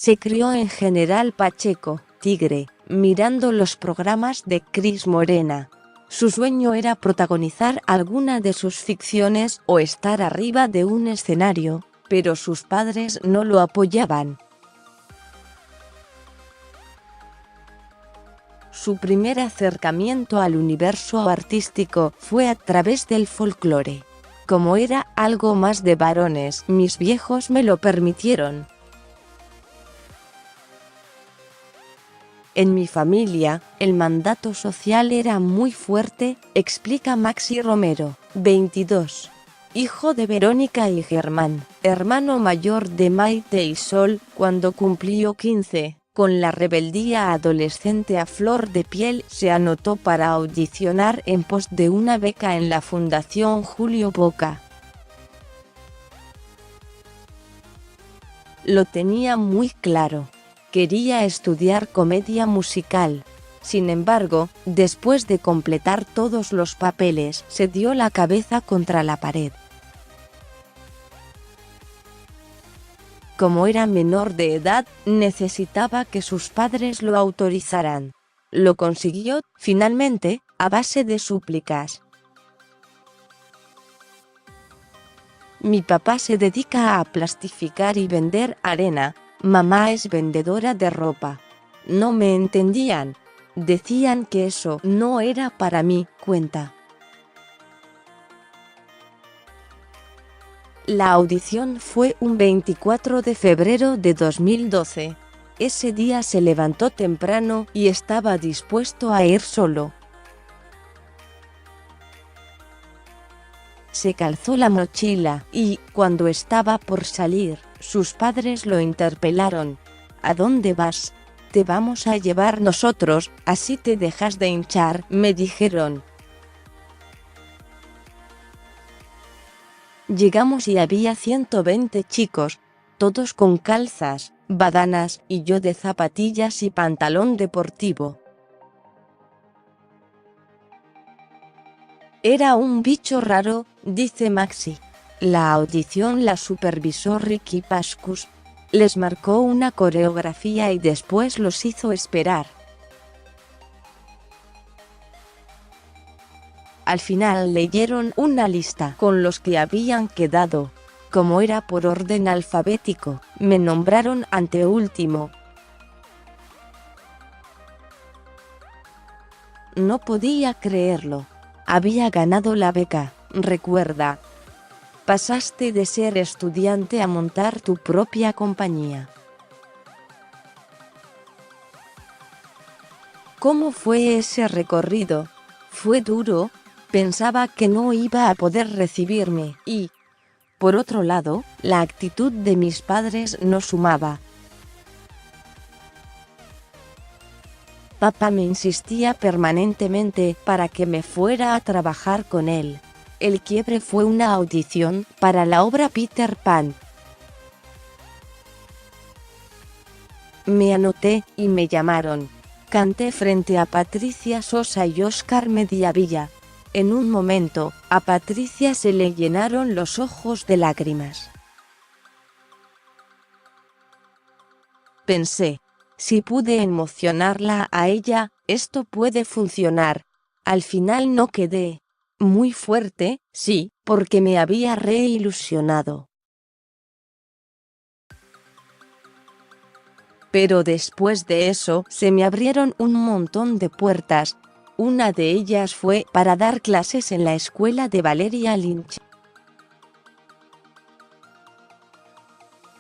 Se crió en General Pacheco, Tigre, mirando los programas de Cris Morena. Su sueño era protagonizar alguna de sus ficciones o estar arriba de un escenario, pero sus padres no lo apoyaban. Su primer acercamiento al universo artístico fue a través del folclore. Como era algo más de varones, mis viejos me lo permitieron. En mi familia, el mandato social era muy fuerte, explica Maxi Romero, 22. Hijo de Verónica y Germán, hermano mayor de Maite y Sol. Cuando cumplió 15, con la rebeldía adolescente a flor de piel, se anotó para audicionar en pos de una beca en la Fundación Julio Boca. Lo tenía muy claro. Quería estudiar comedia musical. Sin embargo, después de completar todos los papeles, se dio la cabeza contra la pared. Como era menor de edad, necesitaba que sus padres lo autorizaran. Lo consiguió, finalmente, a base de súplicas. Mi papá se dedica a plastificar y vender arena. Mamá es vendedora de ropa. No me entendían. Decían que eso no era para mí, cuenta. La audición fue un 24 de febrero de 2012. Ese día se levantó temprano y estaba dispuesto a ir solo. Se calzó la mochila y, cuando estaba por salir, sus padres lo interpelaron. ¿A dónde vas? Te vamos a llevar nosotros, así te dejas de hinchar, me dijeron. Llegamos y había 120 chicos, todos con calzas, badanas y yo de zapatillas y pantalón deportivo. Era un bicho raro, dice Maxi. La audición la supervisó Ricky Pascus. Les marcó una coreografía y después los hizo esperar. Al final leyeron una lista con los que habían quedado. Como era por orden alfabético, me nombraron anteúltimo. No podía creerlo. Había ganado la beca, recuerda. Pasaste de ser estudiante a montar tu propia compañía. ¿Cómo fue ese recorrido? Fue duro, pensaba que no iba a poder recibirme y, por otro lado, la actitud de mis padres no sumaba. Papá me insistía permanentemente para que me fuera a trabajar con él. El quiebre fue una audición para la obra Peter Pan. Me anoté y me llamaron. Canté frente a Patricia Sosa y Óscar Mediavilla. En un momento, a Patricia se le llenaron los ojos de lágrimas. Pensé, si pude emocionarla a ella, esto puede funcionar. Al final no quedé muy fuerte, sí, porque me había reilusionado. Pero después de eso, se me abrieron un montón de puertas. Una de ellas fue para dar clases en la escuela de Valeria Lynch.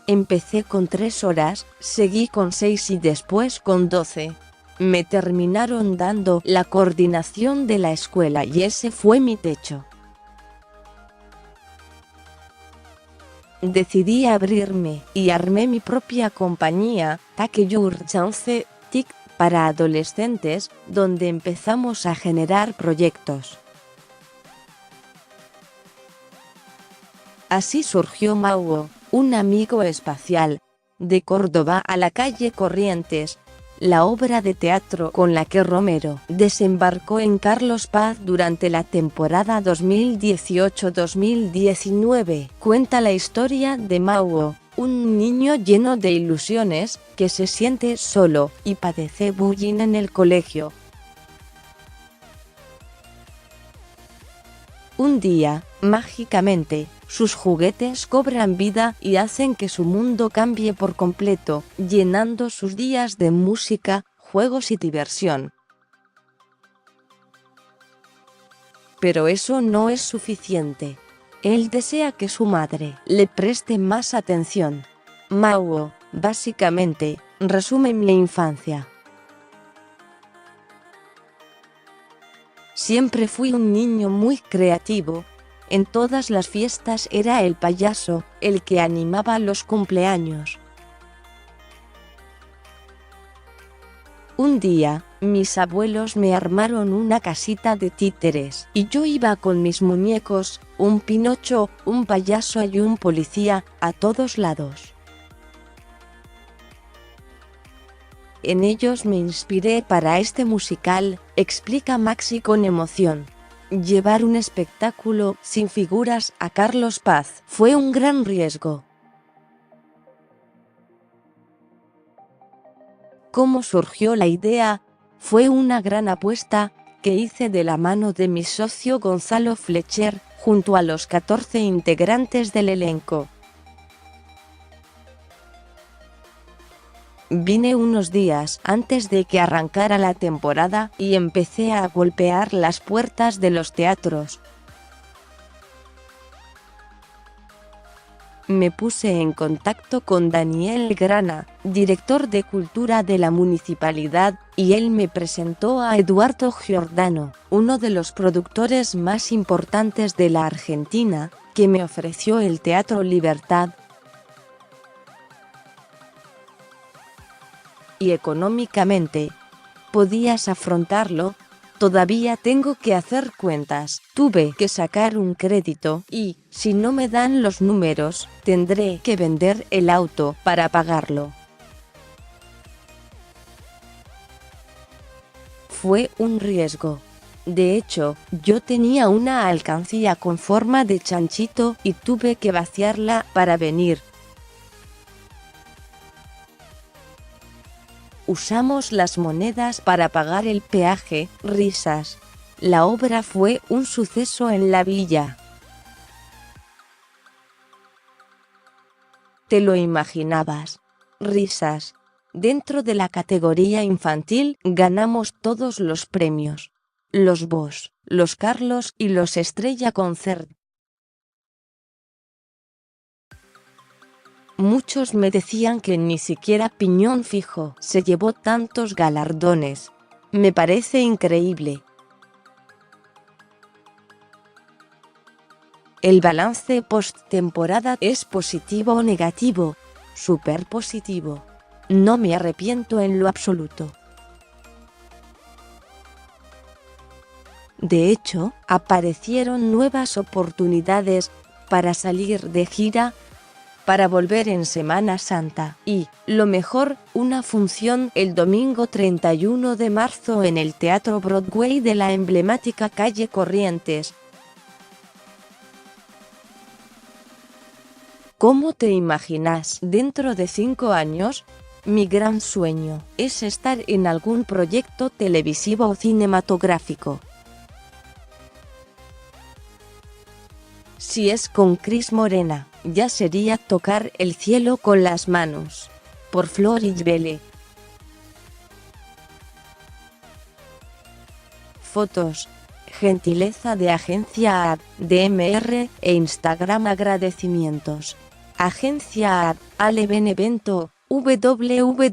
Empecé con 3 horas, seguí con 6 y después con 12. Me terminaron dando la coordinación de la escuela y ese fue mi techo. Decidí abrirme y armé mi propia compañía, Take Your Chance, TIC, para adolescentes, donde empezamos a generar proyectos. Así surgió Mauo, un amigo espacial, de Córdoba a la calle Corrientes, la obra de teatro con la que Romero desembarcó en Carlos Paz durante la temporada 2018-2019. Cuenta la historia de Mauo, un niño lleno de ilusiones, que se siente solo, y padece bullying en el colegio. Un día, mágicamente, sus juguetes cobran vida y hacen que su mundo cambie por completo, llenando sus días de música, juegos y diversión. Pero eso no es suficiente. Él desea que su madre le preste más atención. Mao, básicamente, resume mi infancia. Siempre fui un niño muy creativo. En todas las fiestas era el payaso, el que animaba los cumpleaños. Un día, mis abuelos me armaron una casita de títeres, y yo iba con mis muñecos, un Pinocho, un payaso y un policía, a todos lados. En ellos me inspiré para este musical, explica Maxi con emoción. Llevar un espectáculo sin figuras a Carlos Paz fue un gran riesgo. ¿Cómo surgió la idea? Fue una gran apuesta que hice de la mano de mi socio Gonzalo Fletcher, junto a los 14 integrantes del elenco. Vine unos días antes de que arrancara la temporada y empecé a golpear las puertas de los teatros. Me puse en contacto con Daniel Grana, director de cultura de la municipalidad, y él me presentó a Eduardo Giordano, uno de los productores más importantes de la Argentina, que me ofreció el Teatro Libertad. Y económicamente, ¿podías afrontarlo? Todavía tengo que hacer cuentas, tuve que sacar un crédito y, si no me dan los números, tendré que vender el auto para pagarlo. Fue un riesgo. De hecho, yo tenía una alcancía con forma de chanchito y tuve que vaciarla para venir. Usamos las monedas para pagar el peaje, risas. La obra fue un suceso en la villa. ¿Te lo imaginabas? Risas. Dentro de la categoría infantil ganamos todos los premios. Los Bosch, los Carlos y los Estrella Concert. Muchos me decían que ni siquiera Piñón Fijo se llevó tantos galardones. Me parece increíble. ¿El balance post-temporada es positivo o negativo? Súper positivo. No me arrepiento en lo absoluto. De hecho, aparecieron nuevas oportunidades para salir de gira, para volver en Semana Santa y, lo mejor, una función el domingo 31 de marzo en el Teatro Broadway de la emblemática calle Corrientes. ¿Cómo te imaginas dentro de 5 años? Mi gran sueño es estar en algún proyecto televisivo o cinematográfico. Si es con Cris Morena, ya sería tocar el cielo con las manos. Por Floris Vele. Fotos. Gentileza de Agencia Ad, DMR e Instagram. Agradecimientos. Agencia Ad, Ale Benevento, www.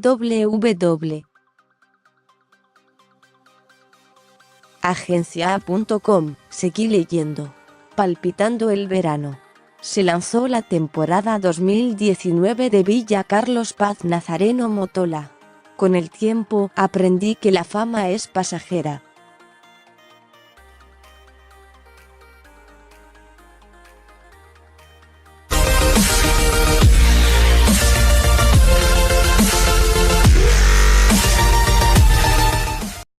Agencia.com, seguí leyendo. Palpitando el verano. Se lanzó la temporada 2019 de Villa Carlos Paz Nazareno Motola. Con el tiempo aprendí que la fama es pasajera.